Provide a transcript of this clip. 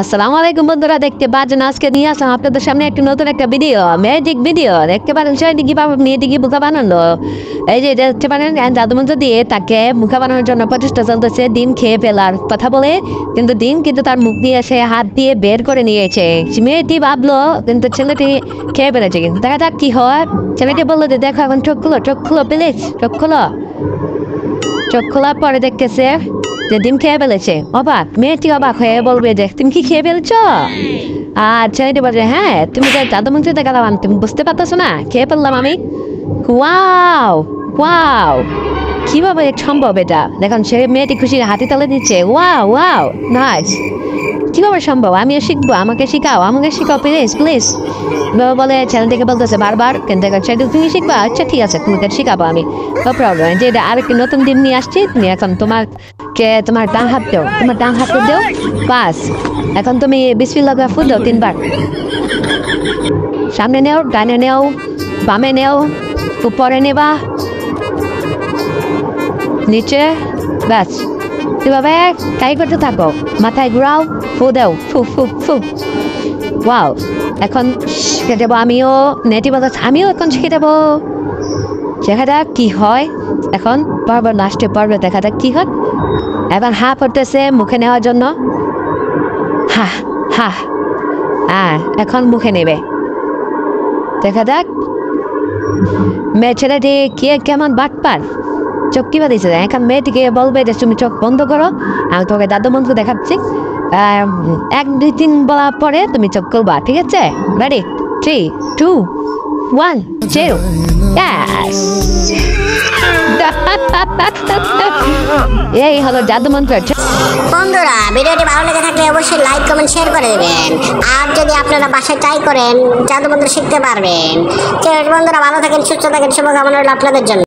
আসসালামু আলাইকুম বন্ধুরা, দেখতে পাচ্ছেন আজকে নিয়ে আসলাম আপনাদের সামনে একটি নতুন একটা ভিডিও, ম্যাজিক ভিডিও। দেখতে পারেন সেটি কিভাবে মেয়েটিকে মুখা বানানো। এই যে দেখতে পারেন জাদুমন্ত্র দিয়ে তাকে মুখা বানানোর জন্য প্রচেষ্টা চলতেছে ডিম খেয়ে ফেলার কথা বলে, কিন্তু ডিম কিন্তু তার মুখ দিয়ে সে হাত দিয়ে বের করে নিয়েছে। মেয়েটি ভাবলো কিন্তু ছেলেটি খেয়ে ফেলেছে, কিন্তু দেখা যাক কি হয়। ছেলেটি বললো যে দেখো এখন চোখ খুলো প্লিজ, চোখ খোলার পরে দেখতেছে যে ডিম খেয়ে ফেলেছে। অবাক মেয়েটি অবাক হয়ে বলবে যে তুমি কি খেয়ে ফেলছ? আর ছেলেটি বলছে হ্যাঁ, তুমি যে জাদুমন্ত্রী দেখালাম তুমি বুঝতে পারতেছো না, খেয়ে ফেললাম আমি। ওয়াও ওয়াও, কিভাবে সম্ভব এটা? দেখুন সে মেয়েটি খুশি হাতি তালে দিচ্ছে। ওয়াও ওয়াও নাইস, কিভাবে সম্ভব? আমিও শিখবো, আমাকে শিখাও প্লিজ প্লিজ বলে ছেলেটিকে বলতেছে বারবার। কিন্তু সেটা তুমি শিখবা? আচ্ছা ঠিক আছে, তোমাকে শিখাবো আমি, নো প্রবলেম। যে এটা আরেকটি নতুন দিন নিয়ে আসছি, তুমি এখন তোমার ডান হাত দেও বাস। এখন তুমি বিসমিল্লাহ করে ফু দাও 3 বার। সামনে নেও, ডানে নেও, বামে নেও, উপরে নেবা, নিচে, ব্যাস। এভাবে ট্রাই করতে থাকো, মাথায় ঘুরাও, ফু দাও, ফু ফু ফু। ওয়াও, এখন শিখে দেবো আমিও, আমিও এখন শিখে দেবো। দেখা যাক কি হয়। এখন বারবার নাচতে পারবে, দেখা যাক কি হয়। এবার হা পড়তেছে মুখে নেওয়ার জন্য, হা হা। এখন মুখে নেবে, দেখা যাক মেয়ে ছেলেটি কেমন বাটপার, চোখ কিবা দিচ্ছে। এখন মেয়েটিকে বলবে যে তুমি চোখ বন্ধ করো, আমি তোমাকে জাদুমন্ত্র দেখাচ্ছি। 1 2 3 বলার পরে তুমি চোখ খুলবা, ঠিক আছে? রেডি? 3 2 1 0। এই হলো জাদুমন্ত্র। বন্ধুরা, ভিডিওটি ভালো লেগে থাকলে অবশ্যই লাইক কমেন্ট শেয়ার করে দেবেন। আর যদি আপনারা বাসায় ট্রাই করেন জাদুমন্ত্র শিখতে পারবেন। বন্ধুরা ভালো থাকেন, সুস্থ থাকেন, শুভকামনা রইল আপনাদের জন্য।